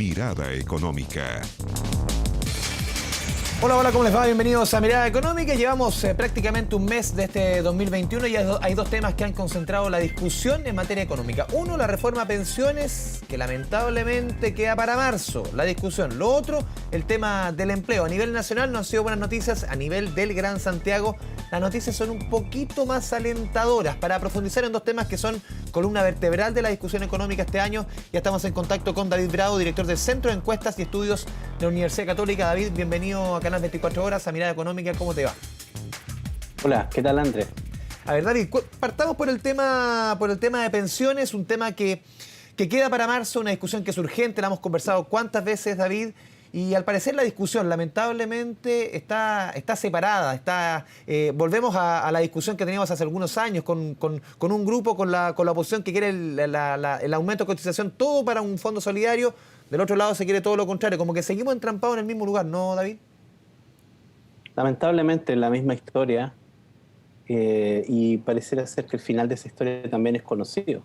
Mirada Económica. Hola, hola, ¿cómo les va? Bienvenidos a Mirada Económica. Llevamos prácticamente un mes de este 2021 y hay dos temas que han concentrado la discusión en materia económica. Uno, la reforma a pensiones, que lamentablemente queda para marzo, la discusión. Lo otro, el tema del empleo. A nivel nacional no han sido buenas noticias. A nivel del Gran Santiago, las noticias son un poquito más alentadoras. Para profundizar en dos temas que son columna vertebral de la discusión económica este año, ya estamos en contacto con David Bravo, director del Centro de Encuestas y Estudios de la Universidad Católica. David, bienvenido a Canal 24 Horas, a Mirada Económica. ¿Cómo te va? Hola, ¿qué tal, Andrés? A ver, David, partamos por el tema de pensiones, un tema que queda para marzo, una discusión que es urgente, la hemos conversado cuántas veces, David, y al parecer la discusión lamentablemente está separada. Volvemos a la discusión que teníamos hace algunos años con un grupo, con la oposición que quiere el aumento de cotización, todo para un fondo solidario. Del otro lado se quiere todo lo contrario, como que seguimos entrampados en el mismo lugar, ¿no, David? Lamentablemente la misma historia, y pareciera ser que el final de esa historia también es conocido.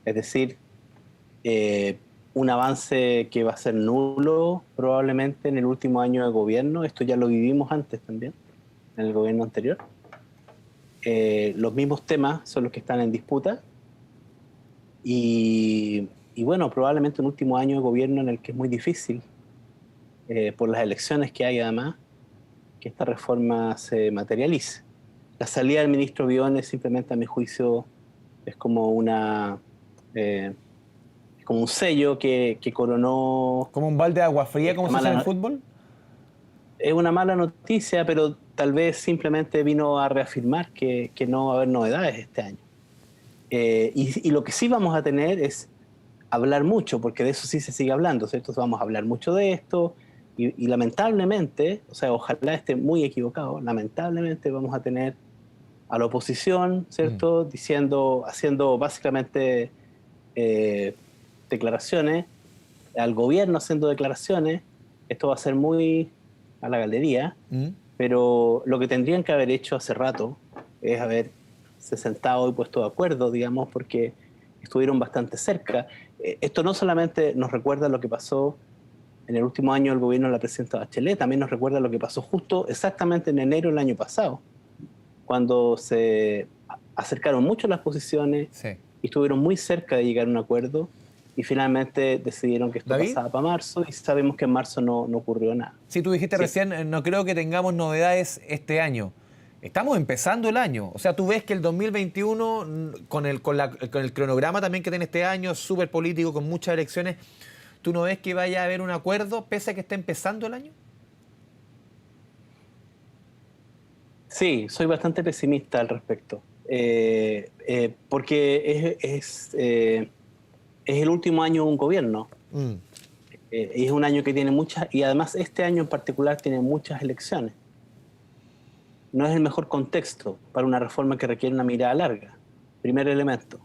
Es decir, un avance que va a ser nulo probablemente en el último año de gobierno. Esto ya lo vivimos antes también, en el gobierno anterior. Los mismos temas son los que están en disputa. Y bueno, probablemente un último año de gobierno en el que es muy difícil, por las elecciones que hay además, que esta reforma se materialice. La salida del ministro Briones simplemente, a mi juicio, es como como un sello que coronó... ¿Como un balde de agua fría, como se hace en el fútbol? Es una mala noticia, pero tal vez simplemente vino a reafirmar que no va a haber novedades este año. Y lo que sí vamos a tener es hablar mucho, porque de eso sí se sigue hablando, ¿cierto? Vamos a hablar mucho de esto, y lamentablemente, o sea, ojalá esté muy equivocado, lamentablemente vamos a tener a la oposición, ¿cierto? Haciendo básicamente declaraciones, al gobierno haciendo declaraciones. Esto va a ser muy a la galería, pero lo que tendrían que haber hecho hace rato es haberse sentado y puesto de acuerdo, digamos, porque estuvieron bastante cerca. Esto no solamente nos recuerda lo que pasó en el último año del gobierno de la presidenta Bachelet, también nos recuerda lo que pasó justo exactamente en enero del año pasado, cuando se acercaron mucho las posiciones, sí, y estuvieron muy cerca de llegar a un acuerdo, y finalmente decidieron que esto pasaba para marzo, y sabemos que en marzo no ocurrió nada. Sí, tú dijiste recién, no creo que tengamos novedades este año. Estamos empezando el año. O sea, tú ves que el 2021, con el cronograma también que tiene este año, súper político, con muchas elecciones, ¿tú no ves que vaya a haber un acuerdo pese a que esté empezando el año? Sí, soy bastante pesimista al respecto. Porque es el último año de un gobierno. Es un año que tiene muchas, y además este año en particular tiene muchas elecciones. No es el mejor contexto para una reforma que requiere una mirada larga. Primer elemento.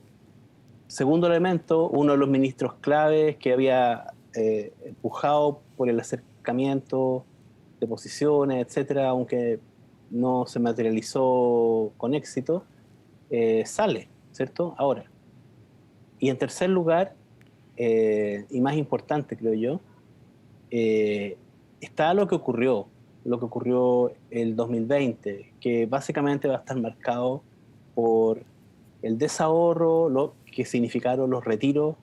Segundo elemento, uno de los ministros claves que había empujado por el acercamiento de posiciones, etcétera, aunque no se materializó con éxito, sale, ¿cierto? Ahora. Y en tercer lugar, y más importante creo yo, está lo que ocurrió el 2020, que básicamente va a estar marcado por el desahorro, lo que significaron los retiros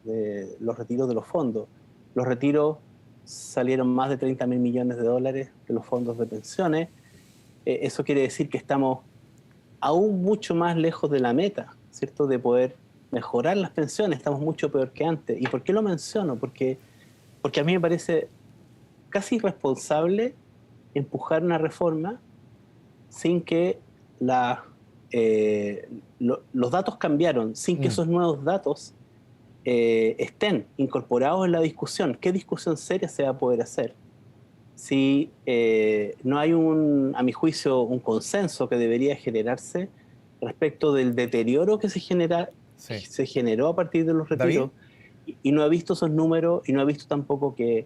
de los fondos. Los retiros salieron más de 30.000 millones de dólares de los fondos de pensiones. Eso quiere decir que estamos aún mucho más lejos de la meta, ¿cierto?, de poder mejorar las pensiones. Estamos mucho peor que antes. ¿Y por qué lo menciono? Porque a mí me parece casi irresponsable empujar una reforma sin que los datos cambiaron, sin que esos nuevos datos estén incorporados en la discusión. ¿Qué discusión seria se va a poder hacer si no hay a mi juicio, un consenso que debería generarse respecto del deterioro que se generó a partir de los retiros? Y no he visto esos números, y no he visto tampoco que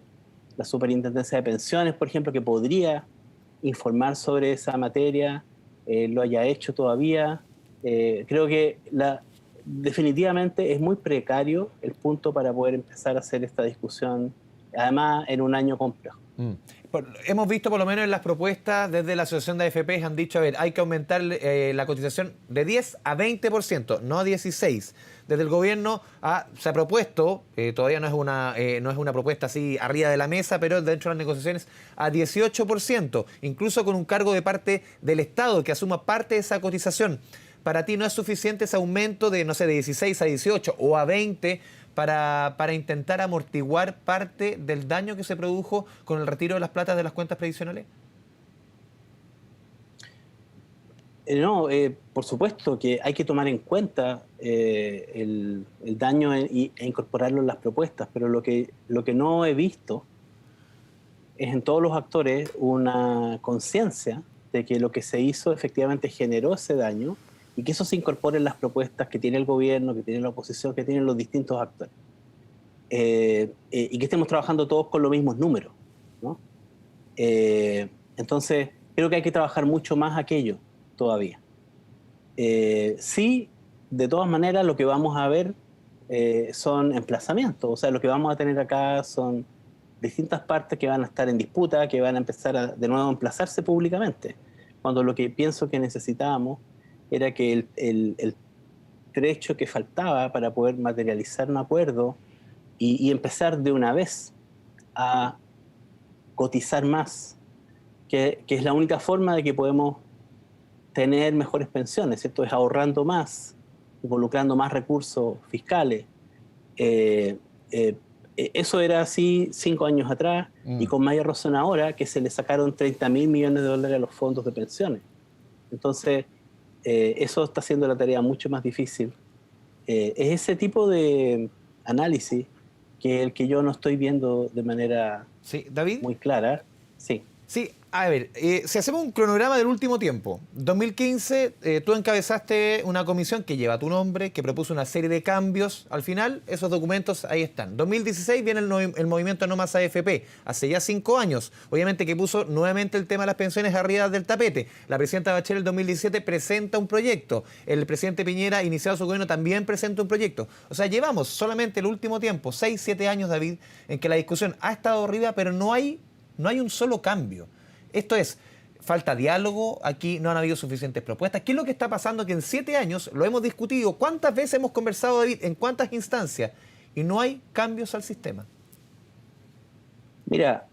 la Superintendencia de Pensiones, por ejemplo, que podría informar sobre esa materia, lo haya hecho todavía. Creo que definitivamente es muy precario el punto para poder empezar a hacer esta discusión, además en un año complejo. Hemos visto por lo menos en las propuestas desde la Asociación de AFPs han dicho, a ver, hay que aumentar la cotización de 10 a 20%, no a 16%. Desde el gobierno se ha propuesto, todavía no es una propuesta así arriba de la mesa, pero dentro de las negociaciones a 18%, incluso con un cargo de parte del Estado que asuma parte de esa cotización. ¿Para ti no es suficiente ese aumento de, no sé, de 16 a 18 o a 20 para intentar amortiguar parte del daño que se produjo con el retiro de las platas de las cuentas previsionales? No, por supuesto que hay que tomar en cuenta el daño e incorporarlo en las propuestas, pero lo que no he visto es en todos los actores una conciencia de que lo que se hizo efectivamente generó ese daño y que eso se incorpore en las propuestas que tiene el gobierno, que tiene la oposición, que tienen los distintos actores. Y que estemos trabajando todos con los mismos números, ¿no? Entonces, creo que hay que trabajar mucho más aquello todavía. Sí, de todas maneras, lo que vamos a ver son emplazamientos. O sea, lo que vamos a tener acá son distintas partes que van a estar en disputa, que van a empezar de nuevo a emplazarse públicamente. Cuando lo que pienso que necesitábamos era que el trecho que faltaba para poder materializar un acuerdo y empezar de una vez a cotizar más, que es la única forma de que podemos tener mejores pensiones, ¿cierto? Es ahorrando más, involucrando más recursos fiscales. Eso era así 5 años atrás y con mayor razón ahora que se le sacaron 30.000 millones de dólares a los fondos de pensiones. Entonces, eso está haciendo la tarea mucho más difícil. Es ese tipo de análisis que el que yo no estoy viendo de manera David, muy clara. Sí. Sí, a ver, si hacemos un cronograma del último tiempo, 2015 tú encabezaste una comisión que lleva tu nombre, que propuso una serie de cambios. Al final, esos documentos ahí están. 2016 viene el movimiento No Más AFP, hace ya 5 años. Obviamente que puso nuevamente el tema de las pensiones arriba del tapete. La presidenta Bachelet en 2017 presenta un proyecto. El presidente Piñera, iniciado su gobierno, también presenta un proyecto. O sea, llevamos solamente el último tiempo, 6, 7 años, David, en que la discusión ha estado arriba, pero no hay un solo cambio. Esto es, falta diálogo, aquí no han habido suficientes propuestas. ¿Qué es lo que está pasando? Que en 7 años lo hemos discutido. ¿Cuántas veces hemos conversado, David? ¿En cuántas instancias? Y no hay cambios al sistema. Mira,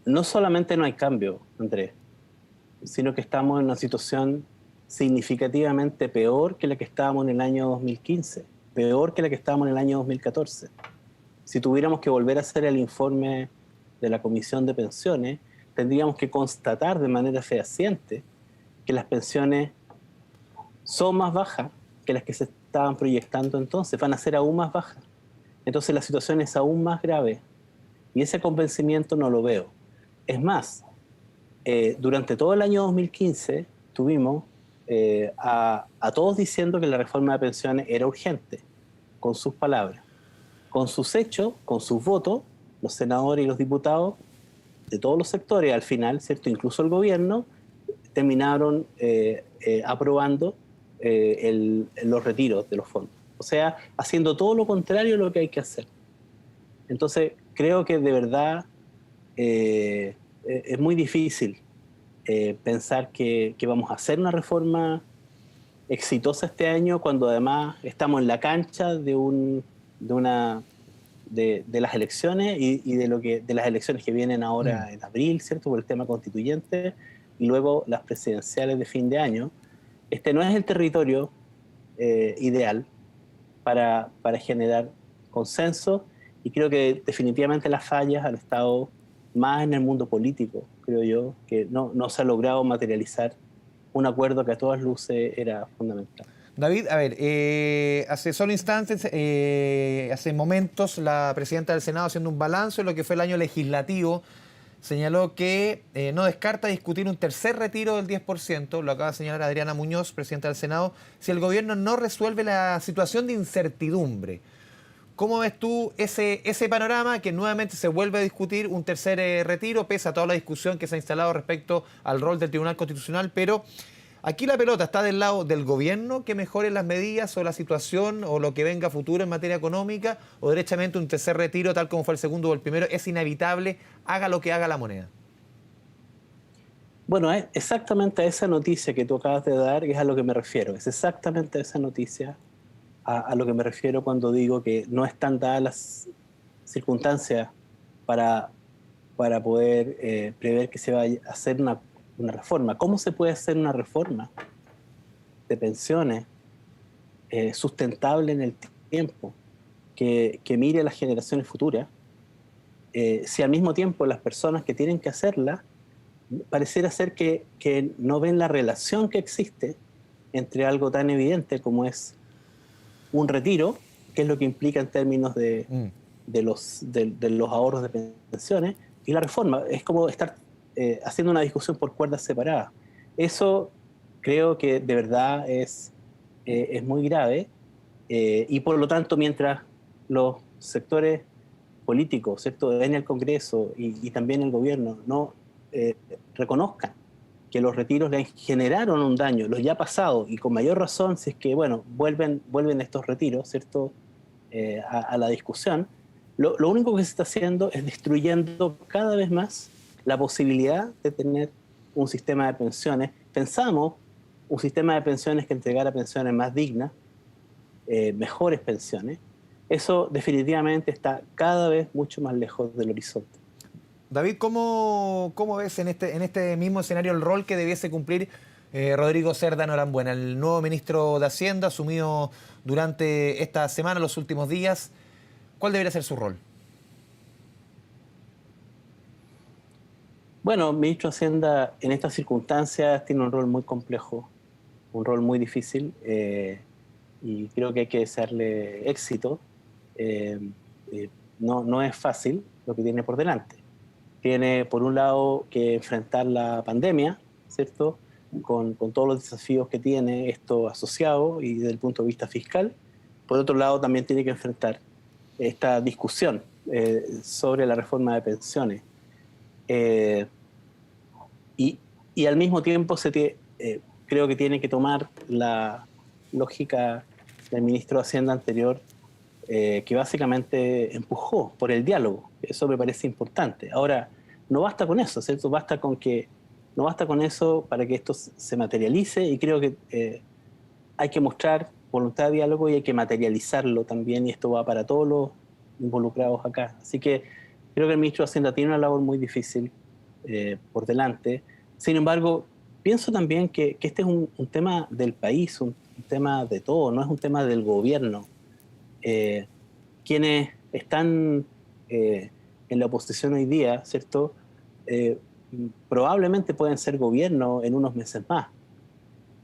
no solamente no hay cambio, Andrés, sino que estamos en una situación significativamente peor que la que estábamos en el año 2015, peor que la que estábamos en el año 2014. Si tuviéramos que volver a hacer el informe de la Comisión de Pensiones, tendríamos que constatar de manera fehaciente que las pensiones son más bajas que las que se estaban proyectando entonces, van a ser aún más bajas. Entonces la situación es aún más grave y ese convencimiento no lo veo. Es más, durante todo el año 2015 tuvimos a todos diciendo que la reforma de pensiones era urgente, con sus palabras. Con sus hechos, con sus votos, los senadores y los diputados de todos los sectores, al final, ¿cierto? Incluso el gobierno, terminaron aprobando los retiros de los fondos. O sea, haciendo todo lo contrario a lo que hay que hacer. Entonces, creo que de verdad es muy difícil pensar que vamos a hacer una reforma exitosa este año cuando además estamos en la cancha de las elecciones y de las elecciones que vienen ahora en abril, ¿cierto? Por el tema constituyente y luego las presidenciales de fin de año. Este no es el territorio ideal para generar consenso y creo que definitivamente las fallas han estado más en el mundo político, creo yo, que no se ha logrado materializar un acuerdo que a todas luces era fundamental. David, a ver, hace solo instantes, hace momentos, la presidenta del Senado, haciendo un balance de lo que fue el año legislativo, señaló que no descarta discutir un tercer retiro del 10%, lo acaba de señalar Adriana Muñoz, presidenta del Senado, si el gobierno no resuelve la situación de incertidumbre. ¿Cómo ves tú ese panorama que nuevamente se vuelve a discutir un tercer retiro, pese a toda la discusión que se ha instalado respecto al rol del Tribunal Constitucional, pero Aquí la pelota está del lado del gobierno que mejore las medidas o la situación o lo que venga a futuro en materia económica, o derechamente un tercer retiro, tal como fue el segundo o el primero, es inevitable, haga lo que haga la moneda. Bueno, es exactamente a esa noticia que tú acabas de dar, es a lo que me refiero. Es exactamente a esa noticia a lo que me refiero cuando digo que no están dadas las circunstancias para, para poder prever que se va a hacer una reforma. ¿Cómo se puede hacer una reforma de pensiones sustentable en el tiempo, que mire a las generaciones futuras, si al mismo tiempo las personas que tienen que hacerla pareciera ser que no ven la relación que existe entre algo tan evidente como es un retiro, que es lo que implica en términos de los ahorros de pensiones, y la reforma? Es como estar haciendo una discusión por cuerdas separadas. Eso creo que de verdad es muy grave, y por lo tanto, mientras los sectores políticos, ¿cierto?, en el Congreso y también el gobierno no reconozcan que los retiros les generaron un daño, los ya pasados, y con mayor razón si es que, bueno, vuelven estos retiros, ¿cierto?, a la discusión, lo único que se está haciendo es destruyendo cada vez más la posibilidad de tener un sistema de pensiones. Pensamos un sistema de pensiones que entregara pensiones más dignas, mejores pensiones. Eso definitivamente está cada vez mucho más lejos del horizonte. David, ¿cómo ves en este mismo escenario el rol que debiese cumplir Rodrigo Cerda Norambuena, el nuevo ministro de Hacienda, asumido durante esta semana, los últimos días? ¿Cuál debería ser su rol? Bueno, ministro de Hacienda en estas circunstancias tiene un rol muy complejo, un rol muy difícil, y creo que hay que desearle éxito. No es fácil lo que tiene por delante. Tiene, por un lado, que enfrentar la pandemia, ¿cierto?, con todos los desafíos que tiene esto asociado y desde el punto de vista fiscal. Por otro lado, también tiene que enfrentar esta discusión sobre la reforma de pensiones. Y al mismo tiempo creo que tiene que tomar la lógica del ministro de Hacienda anterior, que básicamente empujó por el diálogo. Eso me parece importante. Ahora, no basta con eso, ¿cierto? No basta con eso para que esto se materialice, y creo que hay que mostrar voluntad de diálogo y hay que materializarlo también, y esto va para todos los involucrados acá. Así que creo que el ministro de Hacienda tiene una labor muy difícil por delante. Sin embargo, pienso también que este es un tema del país, un tema de todo, no es un tema del gobierno. Quienes están en la oposición hoy día, ¿cierto?, probablemente pueden ser gobierno en unos meses más,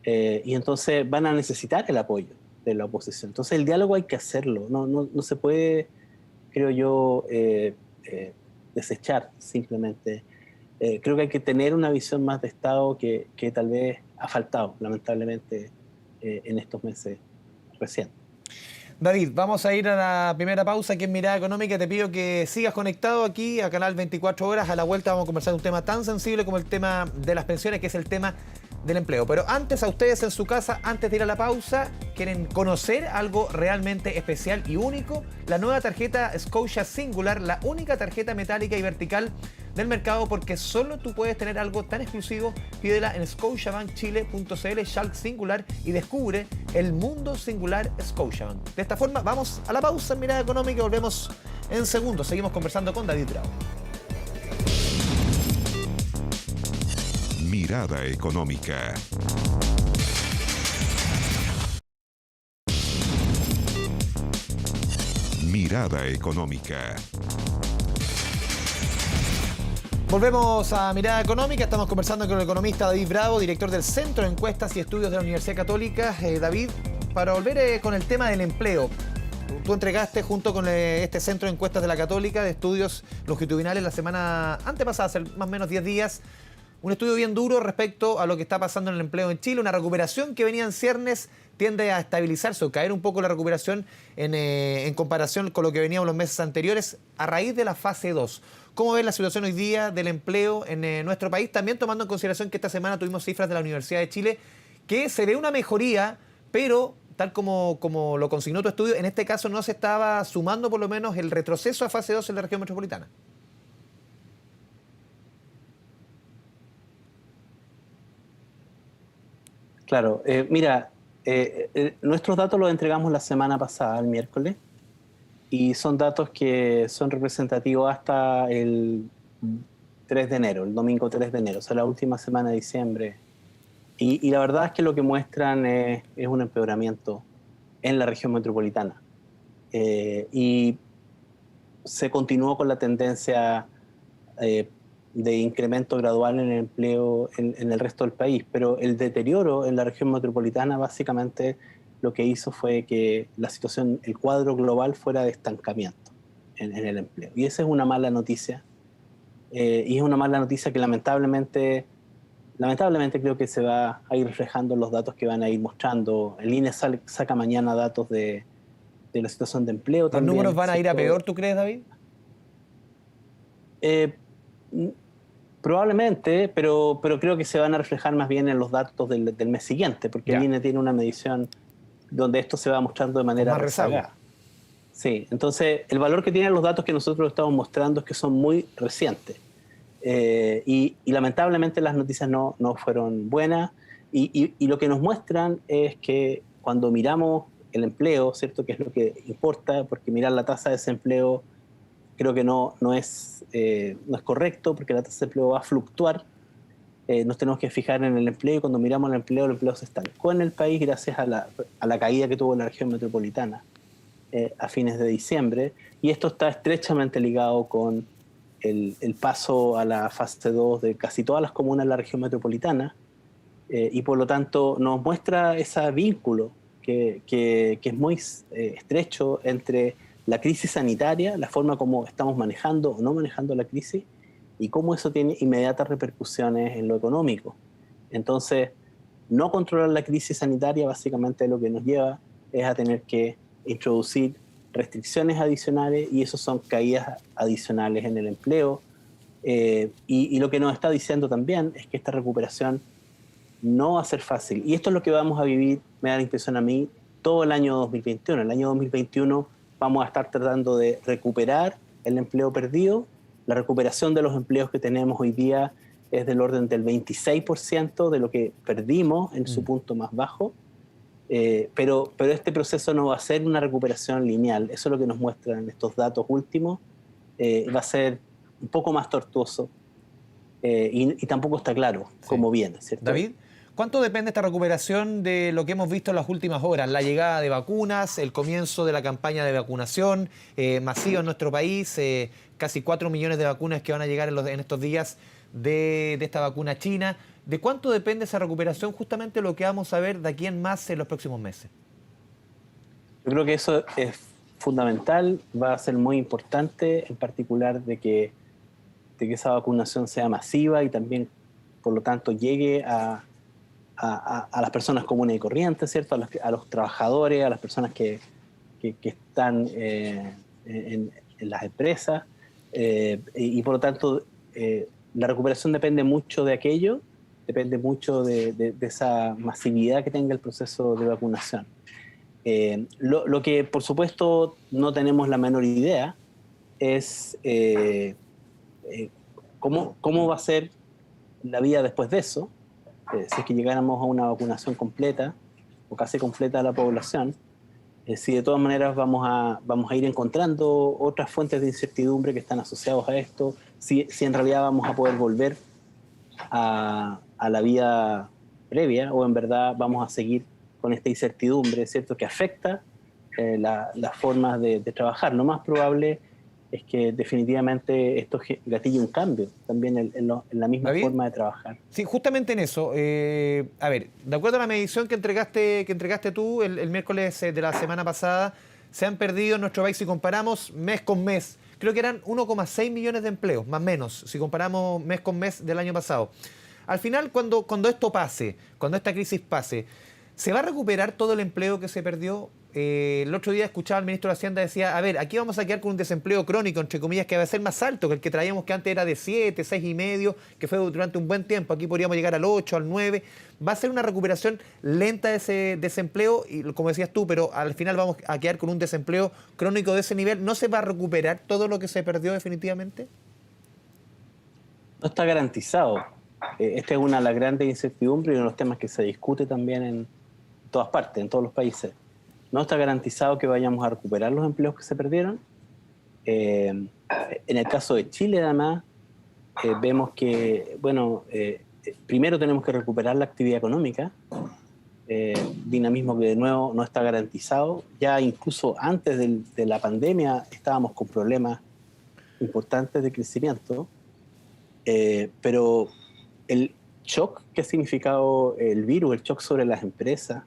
y entonces van a necesitar el apoyo de la oposición. Entonces el diálogo hay que hacerlo, no se puede, creo yo, desechar simplemente. Creo que hay que tener una visión más de Estado que tal vez ha faltado, lamentablemente, en estos meses recientes. David, vamos a ir a la primera pausa aquí en Mirada Económica. Te pido que sigas conectado aquí a Canal 24 Horas. A la vuelta vamos a conversar de un tema tan sensible como el tema de las pensiones, que es el tema del empleo. Pero antes, a ustedes en su casa, antes de ir a la pausa, ¿quieren conocer algo realmente especial y único? La nueva tarjeta Scotia Singular, la única tarjeta metálica y vertical del mercado, porque solo tú puedes tener algo tan exclusivo. Pídela en scotiabankchile.cl, Shalk Singular, y descubre el mundo singular Scotiabank. De esta forma, vamos a la pausa en Mirada Económica y volvemos en segundos. Seguimos conversando con David Bravo. Mirada Económica. Mirada Económica. Volvemos a Mirada Económica. Estamos conversando con el economista David Bravo, director del Centro de Encuestas y Estudios de la Universidad Católica. David, para volver con el tema del empleo, tú entregaste junto con este Centro de Encuestas de la Católica de Estudios Longitudinales la semana antepasada, hace más o menos 10 días, un estudio bien duro respecto a lo que está pasando en el empleo en Chile. Una recuperación que venía en ciernes, tiende a estabilizarse o caer un poco la recuperación en comparación con lo que veníamos los meses anteriores a raíz de la fase 2. ¿Cómo ves la situación hoy día del empleo en nuestro país? También tomando en consideración que esta semana tuvimos cifras de la Universidad de Chile que se ve una mejoría, pero tal como lo consignó tu estudio, en este caso no se estaba sumando por lo menos el retroceso a fase 2 en la región metropolitana. Claro, mira, nuestros datos los entregamos la semana pasada, el miércoles, y son datos que son representativos hasta el 3 de enero, el domingo 3 de enero, o sea, la última semana de diciembre. Y la verdad es que lo que muestran es un empeoramiento en la región metropolitana. Y se continuó con la tendencia de incremento gradual en el empleo en el resto del país, pero el deterioro en la región metropolitana básicamente lo que hizo fue que la situación, el cuadro global fuera de estancamiento en el empleo. Y esa es una mala noticia, y es una mala noticia que lamentablemente creo que se va a ir reflejando en los datos que van a ir mostrando. El INE saca mañana datos de la situación de empleo. ¿Los también, números van a ir a ¿cierto? peor, tú crees, David? Probablemente, pero creo que se van a reflejar más bien en los datos del mes siguiente, porque Ya. el INE tiene una medición donde esto se va mostrando de manera más rezago. rezagada. Sí, entonces el valor que tienen los datos que nosotros estamos mostrando es que son muy recientes. Y lamentablemente las noticias no fueron buenas, y lo que nos muestran es que cuando miramos el empleo, ¿cierto?, que es lo que importa, porque mirar la tasa de desempleo creo que no es correcto, porque la tasa de empleo va a fluctuar. Nos tenemos que fijar en el empleo, y cuando miramos el empleo se estancó en el país gracias a la caída que tuvo la región metropolitana a fines de diciembre, y esto está estrechamente ligado con el paso a la fase 2 de casi todas las comunas de la región metropolitana, y por lo tanto nos muestra ese vínculo que es muy estrecho entre la crisis sanitaria, la forma como estamos manejando o no manejando la crisis, y cómo eso tiene inmediatas repercusiones en lo económico. Entonces, no controlar la crisis sanitaria básicamente lo que nos lleva es a tener que introducir restricciones adicionales, y eso son caídas adicionales en el empleo. Y lo que nos está diciendo también es que esta recuperación no va a ser fácil. Y esto es lo que vamos a vivir, me da la impresión a mí, todo el año 2021. El año 2021 vamos a estar tratando de recuperar el empleo perdido. La recuperación de los empleos que tenemos hoy día es del orden del 26% de lo que perdimos en su punto más bajo. Pero este proceso no va a ser una recuperación lineal. Eso es lo que nos muestran estos datos últimos. Va a ser un poco más tortuoso, y tampoco está claro cómo viene, ¿cierto? David, ¿cuánto depende esta recuperación de lo que hemos visto en las últimas horas? La llegada de vacunas, el comienzo de la campaña de vacunación masiva en nuestro país, casi 4 millones de vacunas que van a llegar en estos días de esta vacuna china. ¿De cuánto depende esa recuperación? Justamente lo que vamos a ver de aquí en más en los próximos meses. Yo creo que eso es fundamental, va a ser muy importante, en particular de que esa vacunación sea masiva y también, por lo tanto, llegue a las personas comunes y corrientes, ¿cierto? A los trabajadores, a las personas que están en las empresas, y por lo tanto la recuperación depende mucho de aquello, depende mucho de esa masividad que tenga el proceso de vacunación. Lo que por supuesto no tenemos la menor idea es cómo va a ser la vida después de eso. Si es que llegáramos a una vacunación completa o casi completa de la población, si de todas maneras vamos a ir encontrando otras fuentes de incertidumbre que están asociadas a esto, si en realidad vamos a poder volver a la vida previa, o en verdad vamos a seguir con esta incertidumbre, ¿cierto?, que afecta las formas de trabajar. Lo más probable es que definitivamente esto gatille un cambio también en la misma ¿David? forma de trabajar. Sí, justamente en eso. A ver, de acuerdo a la medición que entregaste tú el miércoles de la semana pasada, se han perdido en nuestro país, si comparamos mes con mes, creo que eran 1,6 millones de empleos, más o menos, si comparamos mes con mes del año pasado. Al final, cuando esto pase, cuando esta crisis pase, ¿se va a recuperar todo el empleo que se perdió? el otro día escuchaba al ministro de Hacienda, decía, a ver, aquí vamos a quedar con un desempleo crónico, entre comillas, que va a ser más alto que el que traíamos, que antes era de 7, 6,5, que fue durante un buen tiempo. Aquí podríamos llegar al 8, al 9. Va a ser una recuperación lenta de ese desempleo, y como decías tú, pero al final vamos a quedar con un desempleo crónico de ese nivel. ¿No se va a recuperar todo lo que se perdió definitivamente? No está garantizado. Esta es una de las grandes incertidumbres y uno de los temas que se discute también en todas partes, en todos los países. No está garantizado que vayamos a recuperar los empleos que se perdieron. En el caso de Chile, además, vemos que, primero tenemos que recuperar la actividad económica, dinamismo que de nuevo no está garantizado. Ya incluso antes de la pandemia estábamos con problemas importantes de crecimiento, pero el shock que ha significado el virus, el shock sobre las empresas,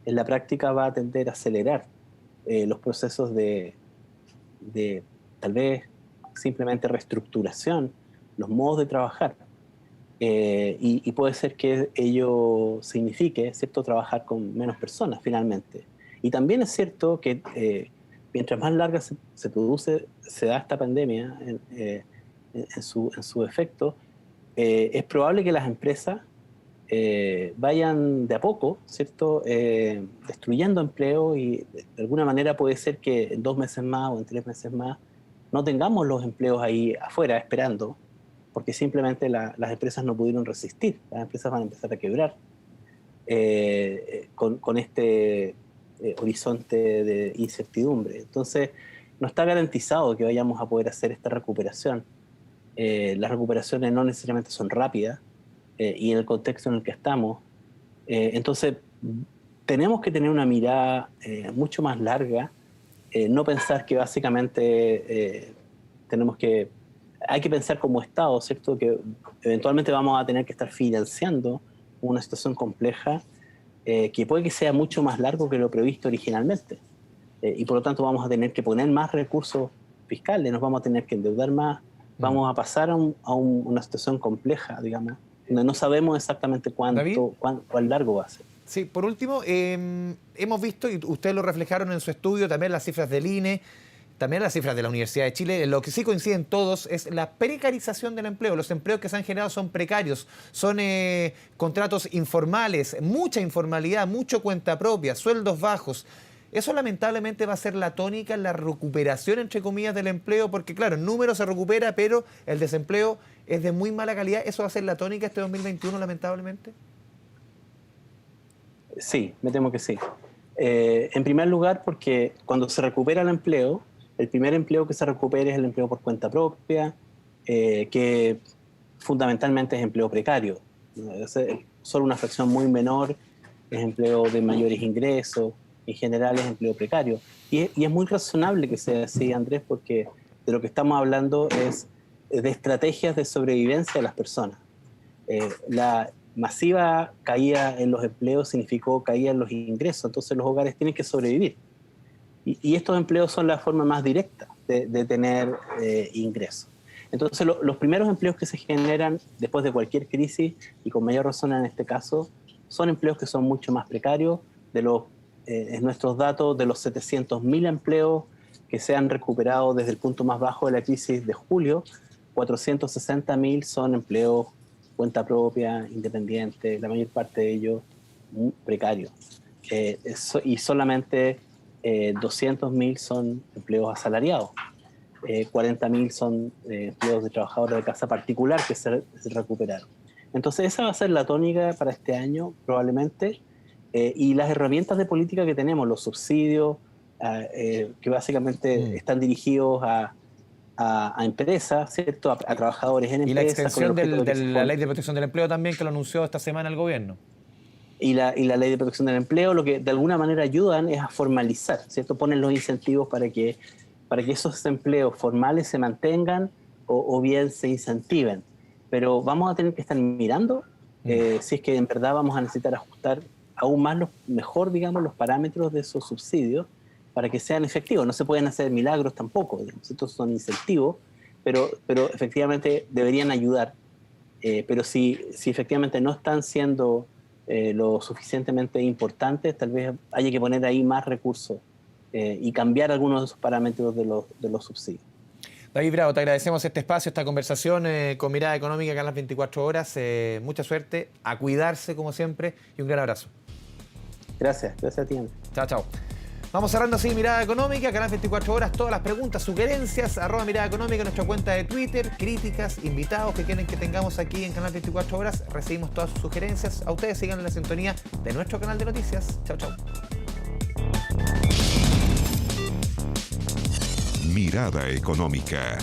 en la práctica va a tender a acelerar los procesos de tal vez simplemente reestructuración, los modos de trabajar. Y puede ser que ello signifique, ¿cierto?, trabajar con menos personas finalmente. Y también es cierto que mientras más larga se da esta pandemia en su efecto, es probable que las empresas vayan de a poco, ¿cierto?, destruyendo empleo, y de alguna manera puede ser que en 2 meses más o en 3 meses más no tengamos los empleos ahí afuera esperando, porque simplemente las empresas no pudieron resistir. Las empresas van a empezar a quebrar con este horizonte de incertidumbre. Entonces, no está garantizado que vayamos a poder hacer esta recuperación. Las recuperaciones no necesariamente son rápidas, y en el contexto en el que estamos. Entonces, tenemos que tener una mirada mucho más larga, no pensar que básicamente hay que pensar como Estado, ¿cierto?, que eventualmente vamos a tener que estar financiando una situación compleja que puede que sea mucho más largo que lo previsto originalmente. Y por lo tanto vamos a tener que poner más recursos fiscales, nos vamos a tener que endeudar más, vamos a pasar a una situación compleja, digamos, donde no sabemos exactamente cuán largo va a ser. Sí, por último, hemos visto, y ustedes lo reflejaron en su estudio, también las cifras del INE, también las cifras de la Universidad de Chile, lo que sí coinciden todos es la precarización del empleo. Los empleos que se han generado son precarios, son contratos informales, mucha informalidad, mucho cuenta propia, sueldos bajos. Eso lamentablemente va a ser la tónica en la recuperación, entre comillas, del empleo, porque claro, el número se recupera, pero el desempleo es de muy mala calidad. ¿Eso va a ser la tónica este 2021, lamentablemente? Sí, me temo que sí. En primer lugar, porque cuando se recupera el empleo, el primer empleo que se recupera es el empleo por cuenta propia, que fundamentalmente es empleo precario. Solo una fracción muy menor es empleo de mayores ingresos, en general es empleo precario. Y es muy razonable que sea así, Andrés, porque de lo que estamos hablando es de estrategias de sobrevivencia de las personas. La masiva caída en los empleos significó caída en los ingresos, entonces los hogares tienen que sobrevivir. Y estos empleos son la forma más directa de tener ingresos. Entonces los primeros empleos que se generan después de cualquier crisis, y con mayor razón en este caso, son empleos que son mucho más precarios. En nuestros datos, de los 700.000 empleos que se han recuperado desde el punto más bajo de la crisis de julio, 460.000 son empleos cuenta propia, independiente, la mayor parte de ellos precarios. Y solamente 200.000 son empleos asalariados. 40.000 son empleos de trabajadores de casa particular que se recuperaron. Entonces esa va a ser la tónica para este año probablemente, y las herramientas de política que tenemos, los subsidios, que básicamente están dirigidos a empresas, ¿cierto?, a trabajadores en empresas. Y la extensión de la Ley de Protección del Empleo también, que lo anunció esta semana el gobierno. Y la Ley de Protección del Empleo, lo que de alguna manera ayudan es a formalizar, ¿cierto? Ponen los incentivos para que esos empleos formales se mantengan o bien se incentiven. Pero vamos a tener que estar mirando si es que en verdad vamos a necesitar ajustar aún más mejor, digamos, los parámetros de esos subsidios para que sean efectivos. No se pueden hacer milagros tampoco, digamos. Estos son incentivos, pero efectivamente deberían ayudar. Pero si efectivamente no están siendo lo suficientemente importantes, tal vez haya que poner ahí más recursos y cambiar algunos de esos parámetros de los subsidios. David Bravo, te agradecemos este espacio, esta conversación con Mirada Económica acá en las 24 horas. Mucha suerte, a cuidarse como siempre y un gran abrazo. Gracias a ti. Chao, chao. Vamos cerrando así Mirada Económica, Canal 24 Horas, todas las preguntas, sugerencias, @Mirada Económica, nuestra cuenta de Twitter, críticas, invitados que quieren que tengamos aquí en Canal 24 Horas, recibimos todas sus sugerencias. A ustedes sigan en la sintonía de nuestro canal de noticias. Chao, chao. Mirada Económica.